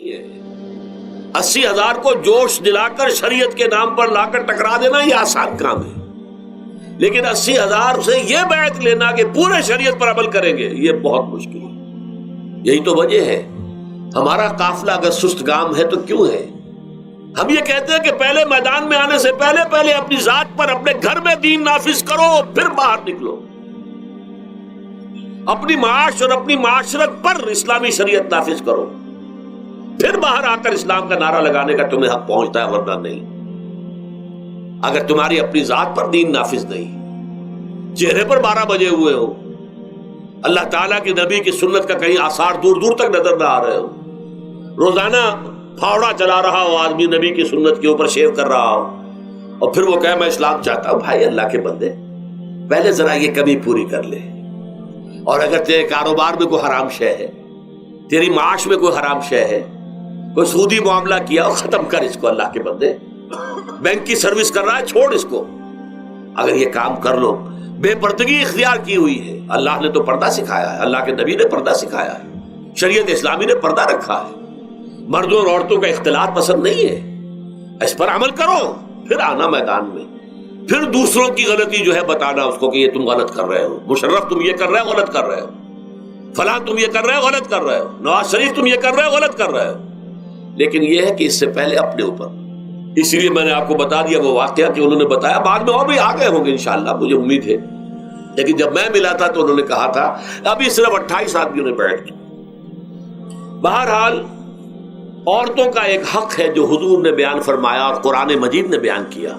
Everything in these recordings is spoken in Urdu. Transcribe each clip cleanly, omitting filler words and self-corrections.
نہیں ہے. 80,000 کو جوش دلا کر شریعت کے نام پر لا کر ٹکرا دینا یہ آسان کام ہے، لیکن 80,000 سے یہ بیعت لینا کہ پورے شریعت پر عمل کریں گے یہ بہت مشکل ہے. یہی تو وجہ ہے ہمارا قافلہ اگر سست گام ہے تو کیوں ہے. ہم یہ کہتے ہیں کہ پہلے میدان میں آنے سے پہلے اپنی ذات پر اپنے گھر میں دین نافذ کرو پھر باہر نکلو. اپنی معاش اور اپنی معاشرت پر اسلامی شریعت نافذ کرو پھر باہر آ کر اسلام کا نعرہ لگانے کا تمہیں حق پہنچتا ہے، ورنہ نہیں. اگر تمہاری اپنی ذات پر دین نافذ نہیں، چہرے پر 12 بجے ہوئے ہو، اللہ تعالیٰ کے نبی کی سنت کا کہیں آثار دور دور تک نظر نہ آ رہے ہو، روزانہ پھاوڑا چلا رہا ہو آدمی نبی کی سنت کے اوپر شیو کر رہا ہو، اور پھر وہ کہے میں اسلام چاہتا ہوں. بھائی اللہ کے بندے پہلے ذرا یہ کمی پوری کر لے. اور اگر تیرے کاروبار میں کوئی حرام شے ہے، تیری معاش میں کوئی حرام شے ہے، کوئی سودی معاملہ کیا، ختم کر اس کو. اللہ کے بندے بینک کی سروس کر رہا ہے، چھوڑ اس کو. اگر یہ کام کر لو، بے پردگی اختیار کی ہوئی ہے. اللہ نے تو پردہ سکھایا ہے، اللہ کے نبی نے پردہ سکھایا ہے، شریعت اسلامی نے پردہ رکھا ہے. مردوں اور عورتوں کا اختلاط پسند نہیں ہے، اس پر عمل کرو پھر آنا میدان میں، پھر دوسروں کی غلطی جو ہے بتانا اس کو کہ یہ تم غلط کر رہے ہو، مشرف تم یہ کر رہے ہو غلط کر رہے ہو، فلاں تم یہ کر رہے ہو غلط کر رہے ہو، نواز شریف تم یہ کر رہے ہو غلط کر رہے ہو. لیکن یہ ہے کہ اس سے پہلے اپنے اوپر. اس لیے میں نے آپ کو بتا دیا وہ واقعہ کہ انہوں نے بتایا، بعد میں اور بھی آ گئے ہوں گے انشاءاللہ مجھے امید ہے. لیکن جب میں ملا تھا تو انہوں نے کہا تھا ابھی صرف 28 آدمیوں نے بیٹھ کی. بہرحال عورتوں کا ایک حق ہے جو حضور نے بیان فرمایا اور قرآن مجید نے بیان کیا،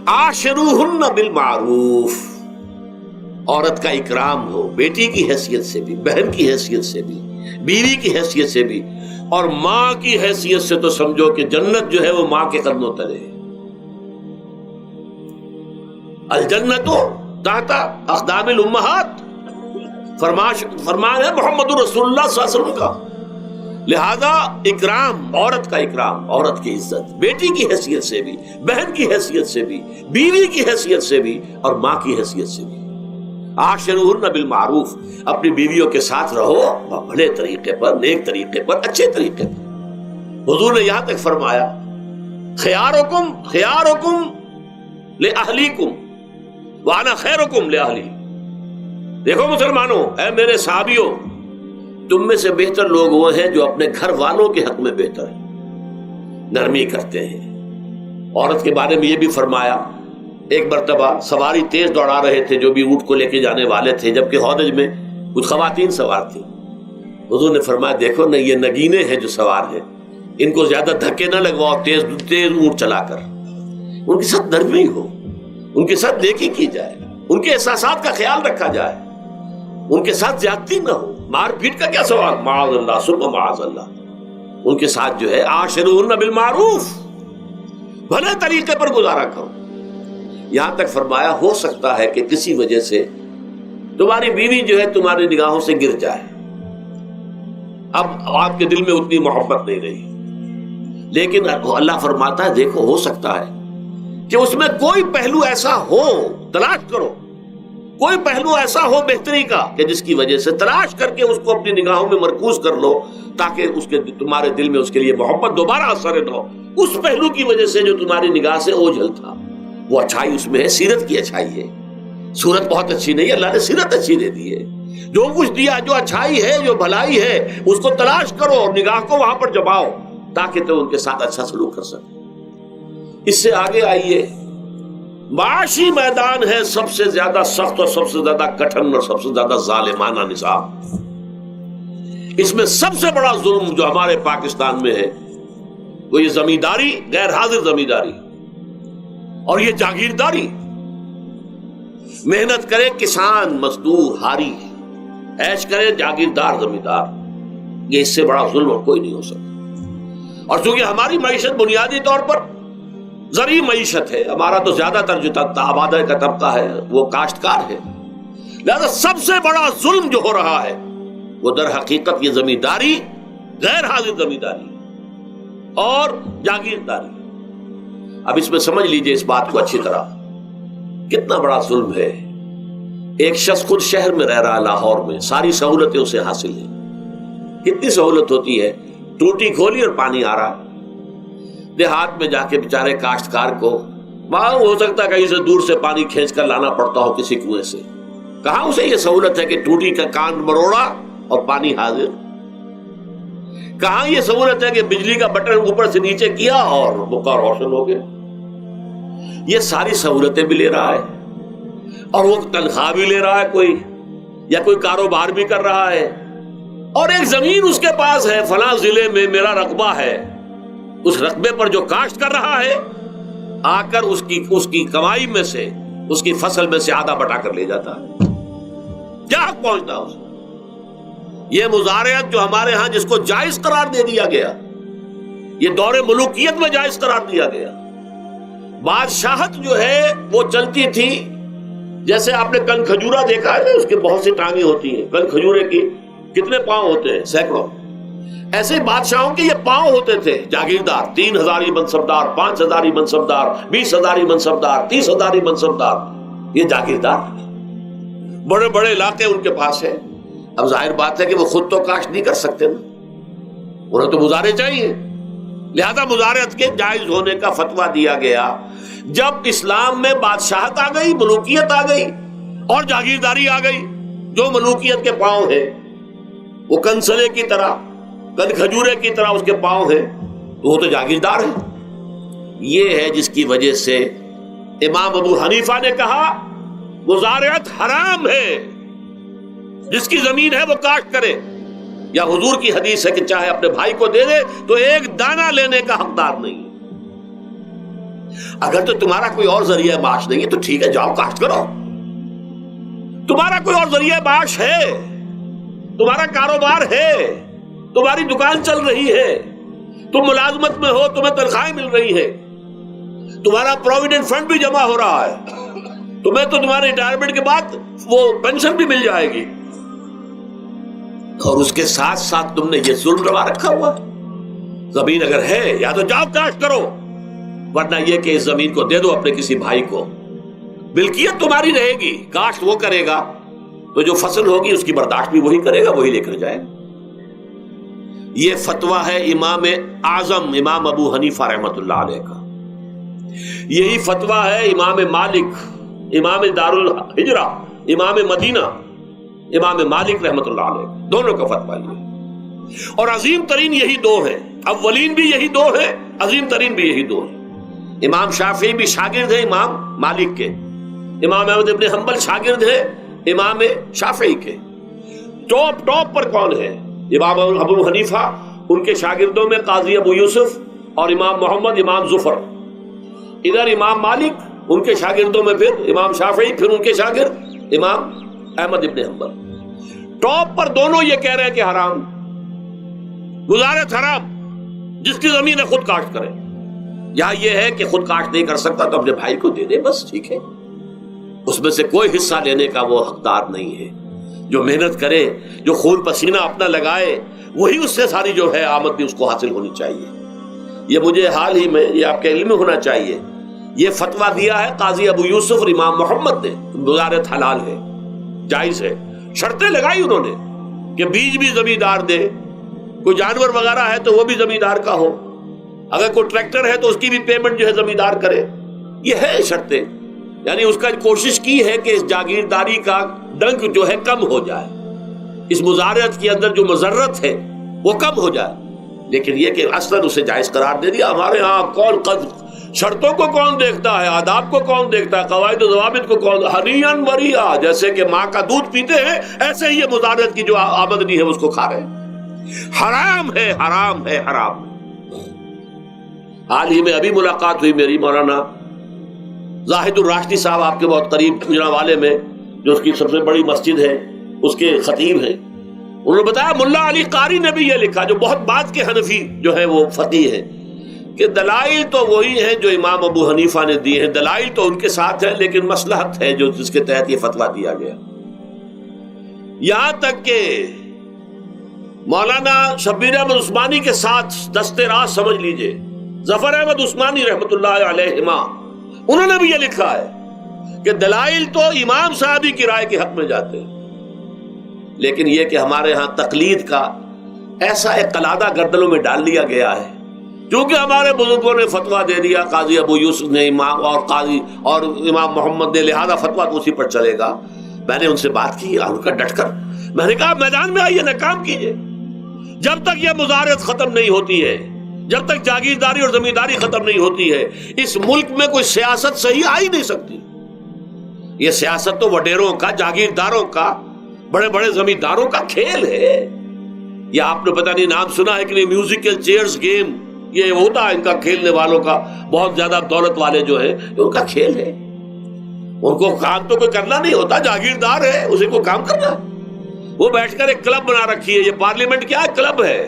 عاشروہن بالمعروف. عورت کا اکرام ہو، بیٹی کی حیثیت سے بھی، بہن کی حیثیت سے بھی، بیوی کی حیثیت سے بھی، اور ماں کی حیثیت سے تو سمجھو کہ جنت جو ہے وہ ماں کے قدموں تلے ہے. الجنت تحت اقدام الامہات فرمان ہے محمد رسول اللہ صلی اللہ علیہ وسلم کا. لہذا اکرام، عورت کا اکرام، عورت کی عزت، بیٹی کی حیثیت سے بھی، بہن کی حیثیت سے بھی، بیوی کی حیثیت سے بھی، اور ماں کی حیثیت سے بھی. عاشروہن بالمعروف، اپنی بیویوں کے ساتھ رہو بھلے طریقے پر، نیک طریقے پر، اچھے طریقے پر. حضور نے یہاں تک فرمایا خیارکم لأہلیکم وانا خیرکم لأہلی. دیکھو مسلمانوں، اے میرے صحابیوں، تم میں سے بہتر لوگ وہ ہیں جو اپنے گھر والوں کے حق میں بہتر ہیں، نرمی کرتے ہیں. عورت کے بارے میں یہ بھی فرمایا، ایک مرتبہ سواری تیز دوڑا رہے تھے جو بھی اونٹ کو لے کے جانے والے تھے، جبکہ ہودج میں کچھ خواتین سوار تھیں. حضور نے فرمایا دیکھو نا، یہ نگینے ہیں جو سوار ہیں، ان کو زیادہ دھکے نہ لگواؤ تیز تیز اونٹ چلا کر. ان کے ساتھ نرمی ہو، ان کے ساتھ نیکی کی جائے، ان کے احساسات کا خیال رکھا جائے، ان کے ساتھ زیادتی نہ ہو. مار پیٹ کا کیا سوال، معاذ اللہ ثم معاذ اللہ. ان کے ساتھ جو ہے عاشروہن بالمعروف، بھلے طریقے پر گزارا کرو. یہاں تک فرمایا ہو سکتا ہے کہ کسی وجہ سے تمہاری بیوی جو ہے تمہاری نگاہوں سے گر جائے، اب آپ کے دل میں اتنی محبت نہیں رہی، لیکن اللہ فرماتا ہے دیکھو ہو سکتا ہے کہ اس میں کوئی پہلو ایسا ہو، تلاش کرو، کوئی پہلو ایسا ہو بہتری کا کہ جس کی وجہ سے تلاش کر کے اس کو اپنی نگاہوں میں مرکوز کر لو، تاکہ اس کے تمہارے دل میں اس کے لیے محبت دوبارہ اثر نہ ہو. اس پہلو کی وجہ سے جو تمہاری نگاہ سے اوجھل تھا، وہ اچھائی اس میں ہے، سیرت کی اچھائی ہے. صورت بہت اچھی نہیں ہے، اللہ نے سیرت اچھی دے دی ہے. جو کچھ دیا، جو اچھائی ہے، جو بھلائی ہے، اس کو تلاش کرو اور نگاہ کو وہاں پر جماؤ تاکہ تم ان کے ساتھ اچھا سلوک کر سکو. اس سے آگے آئیے، معاشی میدان ہے سب سے زیادہ سخت اور سب سے زیادہ کٹھن اور سب سے زیادہ ظالمانہ نظام. اس میں سب سے بڑا ظلم جو ہمارے پاکستان میں ہے وہ یہ زمینداری، غیر حاضر زمینداری اور یہ جاگیرداری. محنت کرے کسان مزدور ہاری، عیش کرے جاگیردار زمیندار. یہ اس سے بڑا ظلم اور کوئی نہیں ہو سکتا. اور چونکہ ہماری معیشت بنیادی طور پر زرعی معیشت ہے، ہمارا تو زیادہ تر جو آبادی کا طبقہ ہے وہ کاشتکار ہے، لہذا سب سے بڑا ظلم جو ہو رہا ہے وہ در حقیقت یہ زمینداری، غیر حاضر زمینداری اور جاگیرداری. اب اس میں سمجھ لیجئے اس بات کو اچھی طرح، کتنا بڑا ظلم ہے. ایک شخص خود شہر میں رہ رہا ہے، لاہور میں، ساری سہولتیں اسے حاصل ہیں. کتنی سہولت ہوتی ہے ٹوٹی کھولی اور پانی آ رہا ہے. دیہات میں جا کے بیچارے کاشتکار کو وہاں ہو سکتا ہے کہیں سے دور سے پانی کھینچ کر لانا پڑتا ہو کسی کنویں سے. کہاں اسے یہ سہولت ہے کہ ٹوٹی کا کان مروڑا اور پانی حاضر. کہاں یہ سہولت ہے کہ بجلی کا بٹن اوپر سے نیچے کیا اور مکہ روشن ہو گیا. یہ ساری سہولتیں بھی لے رہا ہے اور وہ تنخواہ بھی لے رہا ہے کوئی, یا کوئی کاروبار بھی کر رہا ہے, اور ایک زمین اس کے پاس ہے, فلاں ضلع میں میرا رقبہ ہے, اس رقبے پر جو کاشت کر رہا ہے آ کر اس کی کمائی میں سے, اس کی فصل میں سے آدھا بٹا کر لے جاتا ہے. کیا حق پہنچتا ہے اسے؟ یہ مزارعت جو ہمارے ہاں جس کو جائز قرار دے دیا گیا, یہ دور ملوکیت میں جائز قرار دیا گیا. بادشاہت جو ہے وہ چلتی تھی جیسے آپ نے کن کھجورا دیکھا ہے, اس کے بہت سی ٹانگیں ہوتی ہیں. کن کھجورے کی کتنے پاؤں ہوتے ہیں؟ سینکڑوں. ایسے بادشاہوں کے یہ پاؤں ہوتے تھے. جاگیردار 3000 منصبدار, 5000 منصبدار, 20000 منصبدار, 30000 منصبدار, یہ جاگیردار. بڑے بڑے علاقے ان کے پاس ہیں. اب ظاہر بات ہے کہ وہ خود تو کاشت نہیں کر سکتے نا, انہیں تو مزارع چاہیے. لہذا مزارعت کے جائز ہونے کا فتویٰ دیا گیا. جب اسلام میں بادشاہت آ گئی, ملوکیت آ گئی اور جاگیرداری آ گئی, جو ملوکیت کے پاؤں ہیں وہ کنسلے کی طرح, کن کھجورے کی طرح اس کے پاؤں ہیں, تو وہ تو جاگیردار ہے. یہ ہے جس کی وجہ سے امام ابو حنیفہ نے کہا مزارعت حرام ہے, جس کی زمین ہے وہ کاشت کرے. یا حضور کی حدیث ہے کہ چاہے اپنے بھائی کو دے دے تو ایک دانہ لینے کا حقدار نہیں. اگر تو تمہارا کوئی اور ذریعہ معاش نہیں ہے تو ٹھیک ہے, جاؤ کاشت کرو. تمہارا کوئی اور ذریعہ معاش ہے, تمہارا کاروبار ہے, تمہاری دکان چل رہی ہے, تم ملازمت میں ہو, تمہیں تنخواہیں مل رہی ہے, تمہارا پروویڈنٹ فنڈ بھی جمع ہو رہا ہے, تمہیں تو تمہارے ریٹائرمنٹ کے بعد وہ پینشن بھی مل جائے گی, اور اس کے ساتھ ساتھ تم نے یہ ظلم روا رکھا ہوا. زمین اگر ہے یا تو جاؤ کاشت کرو, ورنہ یہ کہ اس زمین کو دے دو اپنے کسی بھائی کو. ملکیت تمہاری رہے گی, کاشت وہ کرے گا تو جو فصل ہوگی اس کی برداشت بھی وہی کرے گا, وہی لے کر جائے گا. یہ فتویٰ ہے امام اعظم امام ابو حنیفہ رحمۃ اللہ علیہ کا. یہی فتویٰ ہے امام مالک, امام دار الحجرہ, امام مدینہ, امام مالک رحمۃ اللہ علیہ, دونوں کا فتویٰ یہ. اور عظیم ترین یہی دو ہیں, اولین بھی یہی دو ہیں, عظیم ترین بھی یہی دو ہیں. امام شافعی بھی شاگرد ہیں امام مالک کے, امام احمد ابن حنبل شاگرد ہیں امام شافعی کے. ٹاپ پر کون ہے؟ امام ابو حنیفہ, ان کے شاگردوں میں قاضی ابو یوسف اور امام محمد امام ظفر. ادھر امام مالک, ان کے شاگردوں میں پھر امام شافعی, پھر ان کے شاگرد امام احمد ابن حنبل. ٹاپ پر دونوں یہ کہہ رہے ہیں کہ حرام, مزارعت حرام, جس کی زمین ہے خود کاشت کرے. یہاں یہ ہے کہ خود کاشت نہیں کر سکتا تو اپنے بھائی کو دے دے, بس ٹھیک ہے, اس میں سے کوئی حصہ لینے کا وہ حقدار نہیں ہے. جو محنت کرے, جو خون پسینہ اپنا لگائے, وہی اس سے ساری جو ہے آمد بھی اس کو حاصل ہونی چاہیے. یہ مجھے حال ہی میں, یہ آپ کے علم میں ہونا چاہیے, یہ فتویٰ دیا ہے قاضی ابو یوسف اور امام محمد نے, مزارعت حلال ہے, جائز ہے. شرطیں لگائی انہوں نے کہ بیج بھی زمیندار دے, کوئی جانور وغیرہ ہے تو وہ بھی زمیندار کا ہو, اگر کوئی ٹریکٹر ہے تو اس کی بھی پیمنٹ جو ہے زمیندار کرے. یہ ہے شرطیں, یعنی اس کا کوشش کی ہے کہ اس جاگیرداری کا ڈنک جو ہے کم ہو جائے, اس مزارعت کے اندر جو مضرت ہے وہ کم ہو جائے. لیکن یہ کہ اصلاً اسے جائز قرار دے دیا. ہمارے ہاں کون شرطوں کو کون دیکھتا ہے, آداب کو کون دیکھتا ہے, قواعد و ضوابط کو کون, ہنیئن مریا, جیسے کہ ماں کا دودھ پیتے ہیں ایسے ہی یہ مزارعت کی جو آمدنی ہے اس کو کھا رہے ہیں. حرام ہے, حرام ہے, حرام. حال ہی میں ابھی ملاقات ہوئی میری مولانا زاہد الراشدی صاحب, آپ کے بہت قریب گجرانوالے میں, جو اس کی سب سے بڑی مسجد ہے, اس کے خطیب ہیں. انہوں نے بتایا ملا علی قاری نے بھی یہ لکھا, جو بہت بعد کے حنفی جو ہے وہ فقیہ ہیں, کہ دلائل تو وہی ہیں جو امام ابو حنیفہ نے دیے ہیں, دلائل تو ان کے ساتھ ہیں, لیکن مصلحت ہے جو جس کے تحت یہ فتویٰ دیا گیا. یہاں تک کہ مولانا شبیر احمد عثمانی کے ساتھ دستے راست سمجھ لیجئے, ظفر احمد عثمانی رحمۃ اللہ علیہما, انہوں نے بھی یہ لکھا ہے کہ دلائل تو امام صاحبی کی رائے کے حق میں جاتے ہیں, لیکن یہ کہ ہمارے ہاں تقلید کا ایسا ایک قلادہ گردنوں میں ڈال لیا گیا ہے. کیونکہ ہمارے بزرگوں نے فتویٰ دے دیا، قاضی ابو یوسف نے، امام اور قاضی اور امام محمد نے، لہذا فتویٰ تو اسی پر چلے گا. میں نے ان سے بات کی ان کا ڈٹ کر، میں نے کہا میدان میں آئیے نا، کام کیجیے. جب تک یہ مزارعت ختم نہیں ہوتی ہے، جب تک جاگیرداری اور زمینداری ختم نہیں ہوتی ہے، اس ملک میں کوئی سیاست صحیح آ ہی نہیں سکتی. یہ سیاست تو وڈیروں کا، جاگیرداروں کا، بڑے بڑے زمینداروں کا کھیل ہے. یہ آپ نے پتہ نہیں نام سنا ہے کہ نہیں، میوزیکل چیئرز گیم، یہ ہوتا ہے ان کا کھیلنے والوں کا. بہت زیادہ دولت والے جو ہیں ان کا کھیل ہے. ان کو کام تو کوئی کرنا نہیں ہوتا، جاگیردار ہے، اسے کو کام کرنا. وہ بیٹھ کر ایک کلب بنا رکھی ہے، یہ پارلیمنٹ کیا ہے، کلب ہے.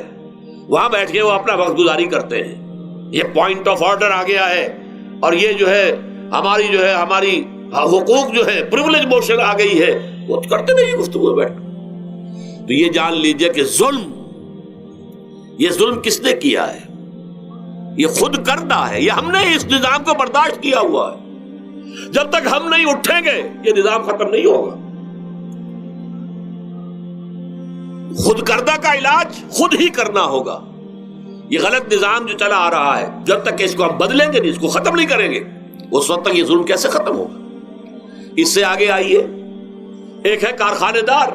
وہاں بیٹھ کے وہ اپنا وقت گزاری کرتے ہیں. یہ پوائنٹ آف آرڈر آ گیا ہے، اور یہ جو ہے ہماری حقوق جو ہے، پریولیج موشن آ گئی ہے، وہ کرتے نہیں گفتگو بیٹھ. تو یہ جان لیجئے کہ یہ ظلم کس نے کیا ہے؟ یہ خود کردہ ہے. یہ ہم نے اس نظام کو برداشت کیا ہوا ہے. جب تک ہم نہیں اٹھیں گے یہ نظام ختم نہیں ہوگا. خود کردہ کا علاج خود ہی کرنا ہوگا. یہ غلط نظام جو چلا آ رہا ہے، جب تک اس کو ہم بدلیں گے نہیں، اس کو ختم نہیں کریں گے، اس وقت تک یہ ظلم کیسے ختم ہوگا؟ اس سے آگے آئیے، ایک ہے کارخانے دار.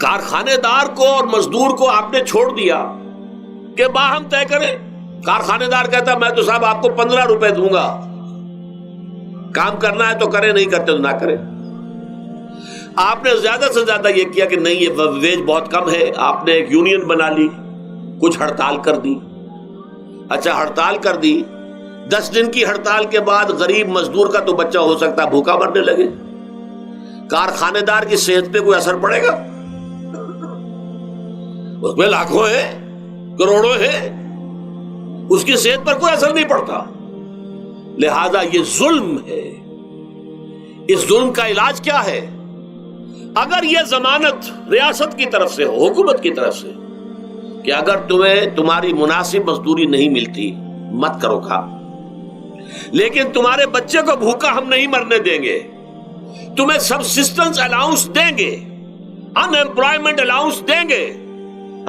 کارخانے دار کو اور مزدور کو آپ نے چھوڑ دیا کہ باہم طے کریں. کارخانے دار کہتا میں تو صاحب آپ کو 15 روپے دوں گا، کام کرنا ہے تو کریں، نہیں کرتے تو نہ کریں. آپ نے زیادہ سے زیادہ یہ کیا کہ نہیں، یہ ویج بہت کم ہے. آپ نے ایک یونین بنا لی، کچھ ہڑتال کر دی. اچھا ہڑتال کر دی، 10 دن کی ہڑتال کے بعد غریب مزدور کا تو بچہ ہو سکتا ہے بھوکا مرنے لگے. کارخانے دار کی صحت پہ کوئی اثر پڑے گا؟ اس میں لاکھوں ہیں، کروڑوں ہیں، اس کی صحت پر کوئی اثر نہیں پڑتا. لہذا یہ ظلم ہے. اس ظلم کا علاج کیا ہے؟ اگر یہ ضمانت ریاست کی طرف سے ہو، حکومت کی طرف سے، کہ اگر تمہیں تمہاری مناسب مزدوری نہیں ملتی مت کرو کام، لیکن تمہارے بچے کو بھوکا ہم نہیں مرنے دیں گے، تمہیں سبسسٹنس الاؤنس دیں گے، ان ایمپلائمنٹ الاؤنس دیں گے،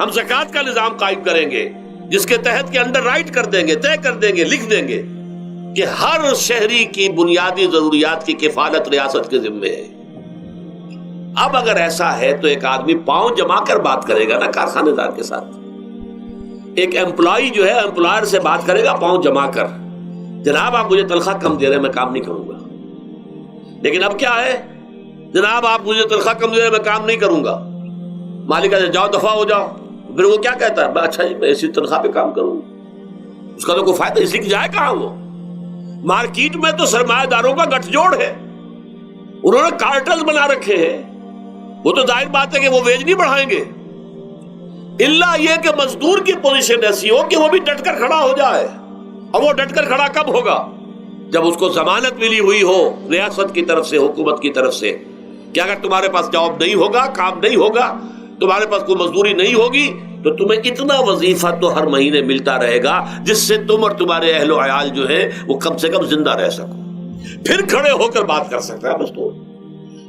ہم زکوٰۃ کا نظام قائم کریں گے جس کے تحت کے انڈر رائٹ کر دیں گے، طے کر دیں گے، لکھ دیں گے کہ ہر شہری کی بنیادی ضروریات کی کفالت ریاست کے ذمے ہے. اب اگر ایسا ہے تو ایک آدمی پاؤں جما کر بات کرے گا نا کارخانے دار کے ساتھ. ایک امپلائی جو ہے امپلائر سے بات کرے گا پاؤں جما کر، جناب آپ مجھے تنخواہ کم دے رہے ہیں، میں کام نہیں کروں گا. لیکن اب کیا ہے، جناب آپ مجھے تنخواہ کم دے رہے ہیں، میں کام نہیں کروں گا. مالک کہتے جاؤ دفعہ ہو جاؤ. پھر وہ کیا کہتا ہے، اچھا جی میں اسی تنخواہ پہ کام کروں. اس کا تو کوئی فائدہ، اسی کی جائے کہاں. وہ مارکیٹ میں تو سرمایہ داروں کا گٹھ جوڑ ہے، انہوں نے کارٹلز بنا رکھے ہیں. وہ تو ظاہر بات ہے کہ وہ ویج نہیں بڑھائیں گے، الا یہ کہ مزدور کی پوزیشن ایسی ہو کہ وہ بھی ڈٹ کر کھڑا ہو جائے. اور وہ ڈٹ کر کھڑا کب ہوگا؟ جب اس کو ضمانت ملی ہوئی ہو ریاست کی طرف سے، حکومت کی طرف سے، کہ اگر تمہارے پاس جاب نہیں ہوگا، کام نہیں ہوگا، تمہارے پاس کوئی مزدوری نہیں ہوگی، تو تمہیں اتنا وظیفہ تو ہر مہینے ملتا رہے گا جس سے تم اور تمہارے اہل و عیال جو ہے وہ کم سے کم زندہ رہ سکو. پھر کھڑے ہو کر بات کر سکتا ہے مزدور.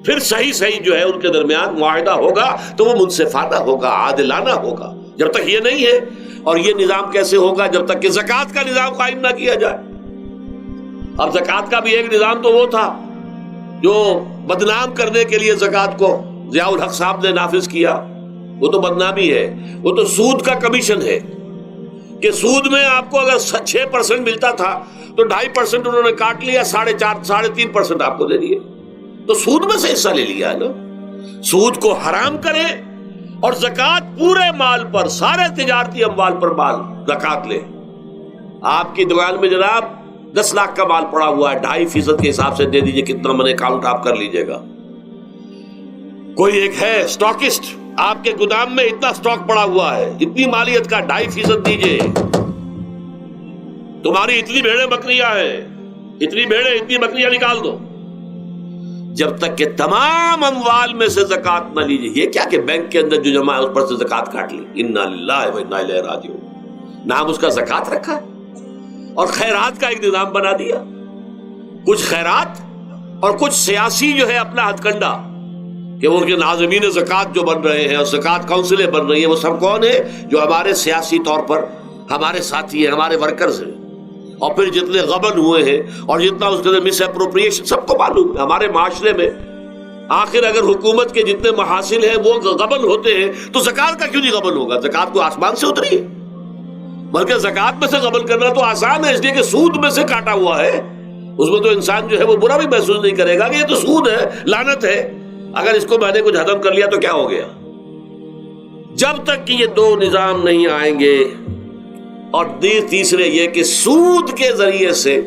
پھر صحیح جو ہے ان کے درمیان معاہدہ ہوگا تو وہ منصفانہ ہوگا، عادلانہ ہوگا. جب تک یہ نہیں ہے، اور یہ نظام کیسے ہوگا جب تک کہ زکوٰۃ کا نظام قائم نہ کیا جائے. اب زکوٰۃ کا بھی ایک نظام تو وہ تھا جو بدنام کرنے کے لیے زکوٰۃ کو ضیاء الحق صاحب نے نافذ کیا. وہ تو بدنامی ہے، وہ تو سود کا کمیشن ہے کہ سود میں آپ کو اگر 6% ملتا تھا تو 2.5% انہوں نے کاٹ لیا، 4.5-3.5% آپ کو دے دیے. تو سود میں سے حصہ لے لیا ہے نا. سود کو حرام کرے اور زکوٰۃ پورے مال پر، سارے تجارتی اموال پر مال زکوٰۃ لے. آپ کی دکان میں جناب 10 لاکھ کا مال پڑا ہوا ہے، 2.5% کے حساب سے دے دیجئے، کتنا من اکاؤنٹ آپ کر لیجئے گا. کوئی ایک ہے اسٹاکسٹ، آپ کے گودام میں اتنا اسٹاک پڑا ہوا ہے، اتنی مالیت کا 2.5% دیجئے. تمہاری اتنی بھیڑیں بکریاں ہیں، اتنی بھیڑیں اتنی بکریاں نکال دو. جب تک کہ تمام اموال میں سے زکوٰۃ نہ لیجیے. یہ کیا کہ بینک کے اندر جو جمع ہے اس پر سے زکوٰۃ کاٹ لی. انا للہ و انا الیہ راجعون. نام اس کا زکوٰۃ رکھا ہے اور خیرات کا ایک نظام بنا دیا. کچھ خیرات اور کچھ سیاسی جو ہے اپنا ہتھ کنڈا کہ ان کے ناظمین زکوٰۃ جو بن رہے ہیں اور زکوٰۃ کونسلیں بن رہی ہیں، وہ سب کون ہیں؟ جو ہمارے سیاسی طور پر ہمارے ساتھی ہیں، ہمارے ورکرز ہیں. اور پھر جتنے غبن ہوئے ہیں اور جتنا اس کے اندر مس اپروپریشن، سب کو معلوم ہے ہمارے معاشرے میں. آخر اگر حکومت کے جتنے محاصل ہیں وہ غبن ہوتے ہیں تو زکوٰۃ کا کیوں نہیں غبن ہوگا؟ زکوٰۃ کو آسمان سے اتری ہے، بلکہ زکوٰۃ میں سے غبن کرنا تو آسان ہے، اس لیے کہ سود میں سے کاٹا ہوا ہے. اس میں تو انسان جو ہے وہ برا بھی محسوس نہیں کرے گا کہ یہ تو سود ہے، لعنت ہے، اگر اس کو میں نے کچھ ہضم کر لیا تو کیا ہو گیا. جب تک کہ یہ دو نظام نہیں آئیں گے، اور تیسرے یہ کہ سود کے ذریعے سے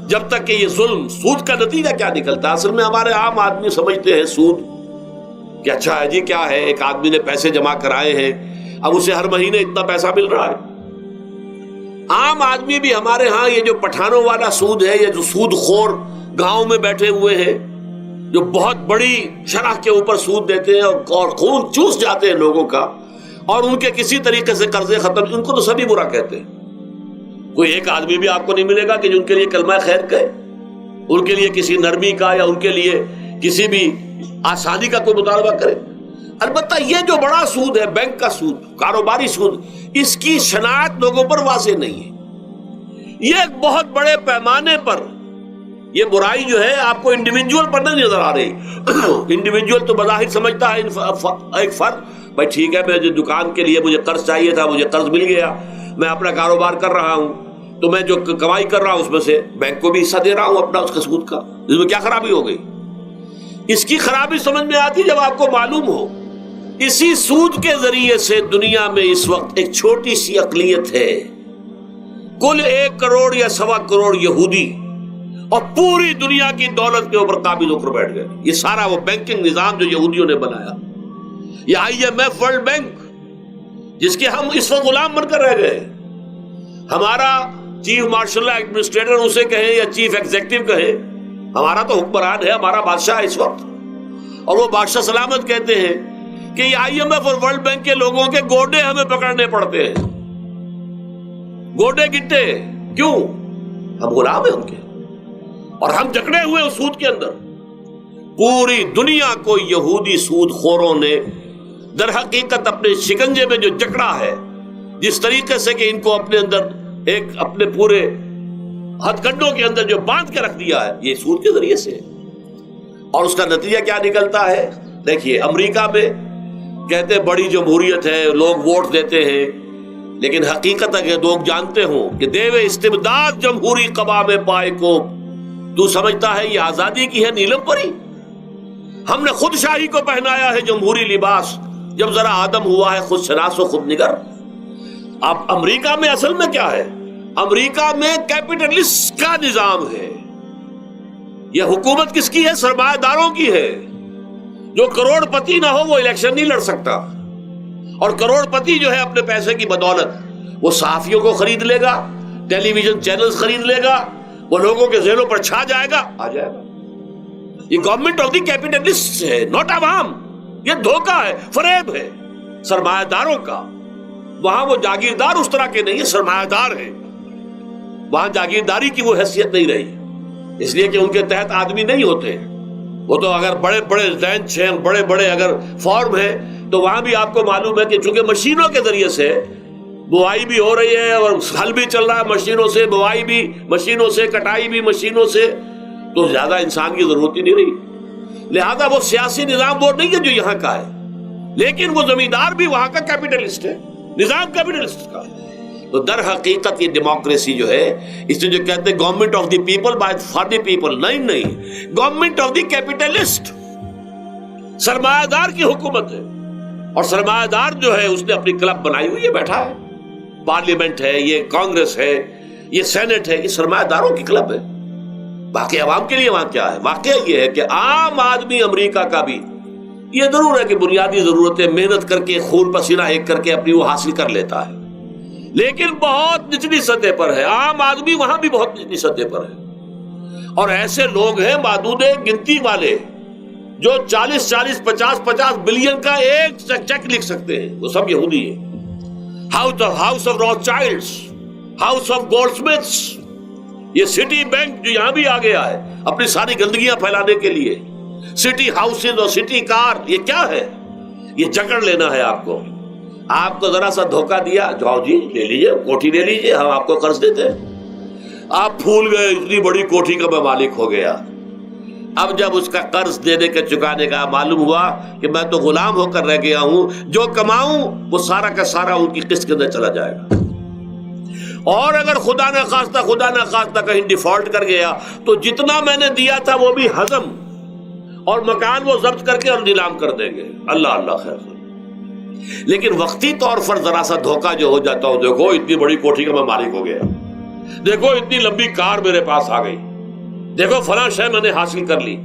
جب تک کہ یہ ظلم، سود کا نتیجہ کیا نکلتا ہے؟ اصل میں ہمارے عام آدمی سمجھتے ہیں سود کہ اچھا ہے جی، کیا ہے، ایک آدمی نے پیسے جمع کرائے ہیں، اب اسے ہر مہینے اتنا پیسہ مل رہا ہے. عام آدمی بھی ہمارے ہاں یہ جو پٹھانوں والا سود ہے، یہ جو سود خور گاؤں میں بیٹھے ہوئے ہیں جو بہت بڑی شرح کے اوپر سود دیتے ہیں اور خون چوس جاتے ہیں لوگوں کا، اور ان کے کسی طریقے سے قرضے ختم، ان کو تو سبھی برا کہتے ہیں. کوئی ایک آدمی بھی آپ کو نہیں ملے گا کہ ان کے لیے کلمہ خیر کہے، ان کے لیے کسی نرمی کا یا ان کے لیے کسی بھی آسانی کا کوئی مطالبہ کرے. البتہ یہ جو بڑا سود ہے، بینک کا سود، کاروباری سود، اس کی شناخت لوگوں پر واضح نہیں ہے. یہ ایک بہت بڑے پیمانے پر یہ برائی جو ہے آپ کو انڈیویجول پر نہیں نظر آ رہی. انڈیویجول تو بظاہر سمجھتا ہے ایک فرد، بھائی ٹھیک ہے، میں جو دکان کے لیے مجھے قرض چاہیے تھا، مجھے قرض مل گیا، میں اپنا کاروبار کر رہا ہوں، تو میں جو کمائی کر رہا ہوں اس میں سے بینک کو بھی حصہ دے رہا ہوں اپنا، اس کا سود کا. اس میں کیا خرابی ہو گئی؟ اس کی خرابی سمجھ میں آتی جب آپ کو معلوم ہو اسی سود کے ذریعے سے دنیا میں اس وقت ایک چھوٹی سی اقلیت ہے، کل 1 کروڑ یا 1.25 کروڑ یہودی، اور پوری دنیا کی دولت کے اوپر قابض ہو کر بیٹھ گئے. یہ سارا وہ بینکنگ نظام جو یہودیوں نے بنایا، یہ IMF ورلڈ بینک جس کے ہم اس وقت غلام بن کر رہ گئے. ہمارا چیف مارشل ایڈمنسٹریٹر اسے کہیں یا چیف ایگزیکٹو کہیں، ہمارا تو حکمران ہے، ہمارا بادشاہ ہے اس وقت. اور وہ بادشاہ سلامت کہتے ہیں کہ یہ IMF اور ورلڈ بینک کے لوگوں کے گوڈے ہمیں پکڑنے پڑتے ہیں، گوڈے گٹے. کیوں؟ ہم غلام ہیں ان کے، اور ہم جکڑے ہوئے اس سود کے اندر. پوری دنیا کو یہودی سود خوروں نے در حقیقت اپنے شکنجے میں جو جکڑا ہے، جس طریقے سے کہ ان کو اپنے اندر ایک اپنے پورے ہتھ کنڈوں کے اندر جو باندھ کے رکھ دیا ہے، یہ سود کے ذریعے سے. اور اس کا نتیجہ کیا نکلتا ہے؟ دیکھیے، امریکہ میں کہتے بڑی جمہوریت ہے، لوگ ووٹ دیتے ہیں، لیکن حقیقت اگر لوگ جانتے ہوں کہ دیو استبداد جمہوری قوام پائے کو، تو سمجھتا ہے یہ آزادی کی ہے نیلم پری. ہم نے خود شاہی کو پہنایا ہے جمہوری لباس، جب ذرا آدم ہوا ہے خود شناس و خود نگر. اب امریکہ میں اصل میں کیا ہے؟ امریکہ میں کیپٹلسٹ کا نظام ہے. یہ حکومت کس کی ہے؟ سرمایہ داروں کی ہے. جو کروڑ پتی نہ ہو وہ الیکشن نہیں لڑ سکتا، اور کروڑ پتی جو ہے اپنے پیسے کی بدولت وہ صحافیوں کو خرید لے گا، ٹیلی ویژن چینلز خرید لے گا، وہ لوگوں کے ذہنوں پر چھا جائے گا، آ جائے گا. یہ گورنمنٹ آف دی کیپٹلسٹ ہے، ناٹ عوام. یہ دھوکہ ہے، فریب ہے سرمایہ داروں کا. وہاں وہ جاگیردار اس طرح کے نہیں ہیں، سرمایہ دار ہیں. وہاں جاگیرداری کی وہ حیثیت نہیں رہی، اس لیے کہ ان کے تحت آدمی نہیں ہوتے. وہ تو اگر بڑے بڑے رینچ ہیں، بڑے بڑے اگر فارم ہیں، تو وہاں بھی آپ کو معلوم ہے کہ چونکہ مشینوں کے ذریعے سے بوائی بھی ہو رہی ہے اور ہل بھی چل رہا ہے مشینوں سے، بوائی بھی مشینوں سے، کٹائی بھی مشینوں سے، تو زیادہ انسان کی ضرورت ہی نہیں رہی. لہذا وہ سیاسی نظام وہ نہیں ہے جو یہاں کا ہے، لیکن وہ زمیندار بھی وہاں کا کیپٹلسٹ ہے، نظام کیپٹلسٹ کا. تو در حقیقت یہ ڈیموکریسی جو ہے، اس سے جو کہتے ہیں government of the people by for the people, نہیں، گورنمنٹ آف دی کیپٹلسٹ، سرمایہ دار کی حکومت ہے. اور سرمایہ دار جو ہے اس نے اپنی کلب بنائی ہوئی ہے، بیٹھا ہے، پارلیمنٹ ہے، یہ کانگریس ہے، یہ سینٹ ہے، یہ سرمایہ داروں کی کلب ہے. باقی عوام کے لیے وہاں کیا ہے؟ واقعہ یہ ہے کہ عام آدمی امریکہ کا بھی یہ ضرور ہے کہ بنیادی ضرورتیں محنت کر کے، خون پسینہ ایک کر کے اپنی وہ حاصل کر لیتا ہے، لیکن بہت نچلی سطح پر ہے. عام آدمی وہاں بھی بہت نچلی سطح پر ہے. اور ایسے لوگ ہیں معدود گنتی والے جو 40 50 بلین کا ایک چیک لکھ سکتے ہیں، وہ سب یہودی ہیں. House of Rothschilds, house of Goldsmiths, یہ سٹی بینک جو یہاں بھی آ گیا ہے اپنی ساری گندگیاں پھیلانے کے لیے، سٹی ہاؤسز اور سٹی کار، یہ کیا ہے؟ یہ جکڑ لینا ہے آپ کو. آپ کو ذرا سا دھوکہ دیا، جاؤ جی لے لیجیے، کوٹھی لے لیجیے، ہم آپ کو قرض دیتے ہیں. آپ پھول گئے، اتنی بڑی کوٹھی کا میں مالک ہو گیا. اب جب اس کا قرض دینے کے چکانے کا معلوم ہوا کہ میں تو غلام ہو کر رہ گیا ہوں، جو کماؤں وہ سارا کا سارا ان کی قسط کے اندر چلا جائے گا. اور اگر خدا نہ خواستہ کہیں ڈیفالٹ کر گیا تو جتنا میں نے دیا تھا وہ بھی ہضم، اور مکان وہ ضبط کر کے اور نیلام کر دیں گے. اللہ اللہ خیر. لیکن وقتی طور پر ذرا سا دھوکہ جو ہو جاتا ہو، دیکھو اتنی بڑی کوٹھی کا میں مالک ہو گیا، دیکھو اتنی لمبی کار میرے پاس آ گئی، دیکھو فلاں شے میں نے حاصل کر لی.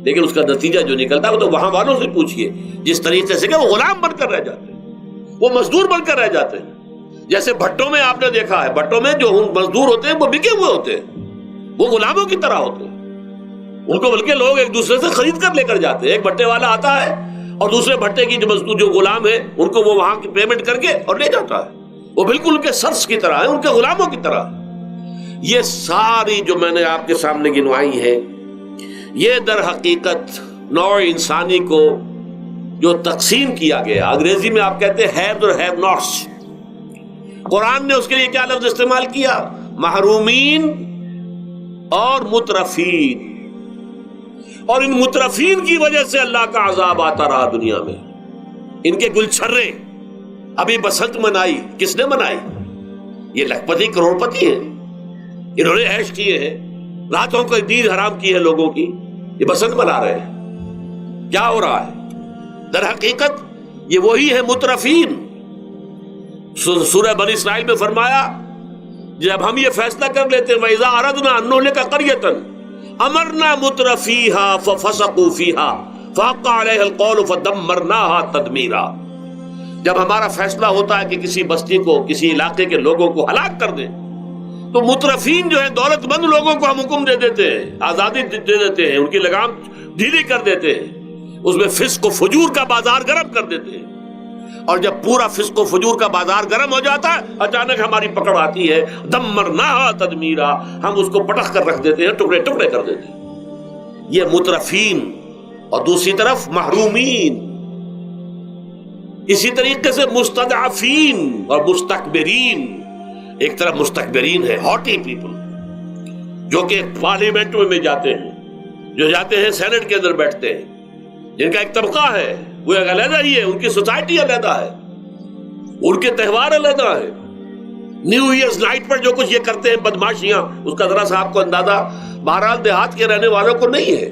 لیکن اس کا نتیجہ جو نکلتا ہے وہ تو وہاں والوں سے پوچھئے، جس طریقے سے کہ وہ غلام بن کر رہ جاتے ہیں، وہ مزدور بن کر رہ جاتے ہیں. جیسے بھٹوں میں آپ نے دیکھا ہے، بھٹوں میں جو مزدور ہوتے ہیں وہ بکے ہوئے ہوتے ہیں، وہ غلاموں کی طرح ہوتے ہیں. ان کو بلکہ لوگ ایک دوسرے سے خرید کر لے کر جاتے ہیں. ایک بھٹے والا آتا ہے اور دوسرے بھٹے کی جو مزدور جو غلام ہے ان کو وہ وہاں کی پیمنٹ کر کے اور لے جاتا ہے. وہ بالکل ان کے سرس کی طرح ہے، ان کے غلاموں کی طرح. یہ ساری جو میں نے آپ کے سامنے گنوائی ہے، یہ در حقیقت نوع انسانی کو جو تقسیم کیا گیا، انگریزی میں آپ کہتے ہیں ہیو اور ہیو ناٹس. قرآن نے اس کے لیے کیا لفظ استعمال کیا؟ محرومین اور مترفین. اور ان مترفین کی وجہ سے اللہ کا عذاب آتا رہا دنیا میں. ان کے گلچھرے ابھی بسنت منائی، کس نے منائی؟ یہ لکھپتی کروڑ پتی ہیں، انہوں نے عیش کیے ہیں، راتوں کو نیند حرام کی ہے لوگوں کی، یہ بسنت منا رہے ہیں. کیا ہو رہا ہے؟ در حقیقت یہ وہی ہے مترفین. سورہ بنی اسرائیل میں فرمایا جب ہم یہ فیصلہ کر لیتے ہیں وَإِذَا أَرَدْنَا أَن نُهْلِكَ قَرْيَةً أَمَرْنَا مُتْرَفِيهَا فَفَسَقُوا فِيهَا فَحَقَّ عَلَيْهَا الْقَوْلُ فَدَمَّرْنَاهَا تَدْمِيرًا. جب ہمارا فیصلہ ہوتا ہے کہ کسی بستی کو، کسی علاقے کے لوگوں کو ہلاک کر دیں، تو مترفین جو ہیں، دولت مند لوگوں کو ہم حکم دے دیتے ہیں، آزادی دے دیتے ہیں، ان کی لگام ڈھیلی کر دیتے ہیں، اس میں فسق و فجور کا بازار گرم کر دیتے ہیں. اور جب پورا فسق و فجور کا بازار گرم ہو جاتا ہے، اچانک ہماری پکڑ آتی ہے، دمرناها تدمیرا، ہم اس کو پٹخ کر رکھ دیتے ہیں، ٹکڑے ٹکڑے کر دیتے ہیں. یہ مترفین. اور دوسری طرف محرومین. اسی طریقے سے مستضعفین اور مستکبرین. ایک طرف مستکبرین ہے، ہاٹی پیپل، جو کہ پارلیمنٹ میں جاتے ہیں، جو جاتے ہیں سینٹ کے اندر بیٹھتے ہیں، جن کا ایک طبقہ ہے، وہ ایک علیحدہ ہی ہے، ان کی سوسائٹی علیحدہ ہے، ان کے تہوار علیحدہ ہے. نیو ایئرز نائٹ پر جو کچھ یہ کرتے ہیں بدماشیاں، اس کا ذرا سا آپ کو اندازہ بہرحال دیہات کے رہنے والوں کو نہیں ہے.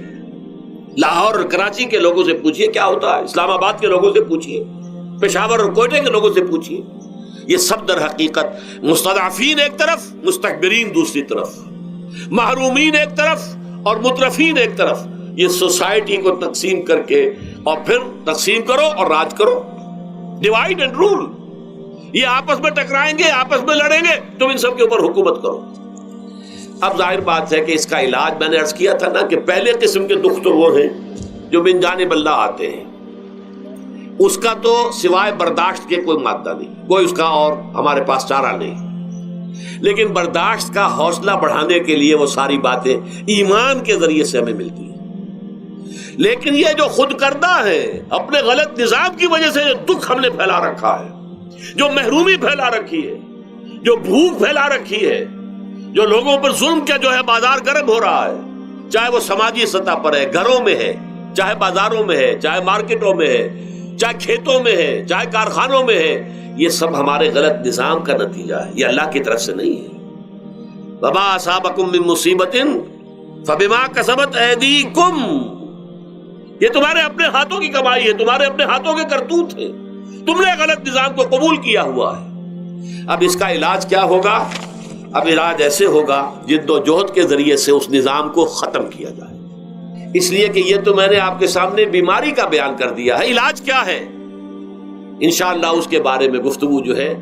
لاہور اور کراچی کے لوگوں سے پوچھئے کیا ہوتا ہے، اسلام آباد کے لوگوں سے پوچھئے، پشاور اور کوئٹہ کے لوگوں سے پوچھئے. یہ سب در حقیقت مستضعفین ایک طرف، مستکبرین دوسری طرف، محرومین ایک طرف اور مترفین ایک طرف. یہ سوسائٹی کو تقسیم کر کے، اور پھر تقسیم کرو اور راج کرو، ڈیوائیڈ اینڈ رول. یہ آپس میں ٹکرائیں گے، آپس میں لڑیں گے، تم ان سب کے اوپر حکومت کرو. اب ظاہر بات ہے کہ اس کا علاج میں نے عرض کیا تھا نا کہ پہلے قسم کے دکھ تو وہ ہیں جو من جانب اللہ آتے ہیں، اس کا تو سوائے برداشت کے کوئی مادہ نہیں، کوئی اس کا اور ہمارے پاس چارہ نہیں. لیکن برداشت کا حوصلہ بڑھانے کے لیے وہ ساری باتیں ایمان کے ذریعے سے ہمیں ملتی ہیں. لیکن یہ جو خود کردہ ہے، اپنے غلط نظام کی وجہ سے دکھ ہم نے پھیلا رکھا ہے، جو محرومی پھیلا رکھی ہے، جو بھوک پھیلا رکھی ہے، جو لوگوں پر ظلم کا جو ہے بازار گرم ہو رہا ہے، چاہے وہ سماجی سطح پر ہے، گھروں میں ہے، چاہے بازاروں میں ہے، چاہے مارکیٹوں میں ہے، چاہے کھیتوں میں ہے، چاہے کارخانوں میں ہے، یہ سب ہمارے غلط نظام کا نتیجہ ہے، یہ اللہ کی طرف سے نہیں ہے. وما اصابکم من مصیبت فبما کسبت ایدیکم، یہ تمہارے اپنے ہاتھوں کی کمائی ہے، تمہارے اپنے ہاتھوں کے کرتوت ہیں، تم نے غلط نظام کو قبول کیا ہوا ہے. اب اس کا علاج کیا ہوگا؟ اب علاج ایسے ہوگا جد و جہد کے ذریعے سے اس نظام کو ختم کیا جائے. اس لیے کہ یہ تو میں نے آپ کے سامنے بیماری کا بیان کر دیا ہے، علاج کیا ہے انشاءاللہ اس کے بارے میں گفتگو جو ہے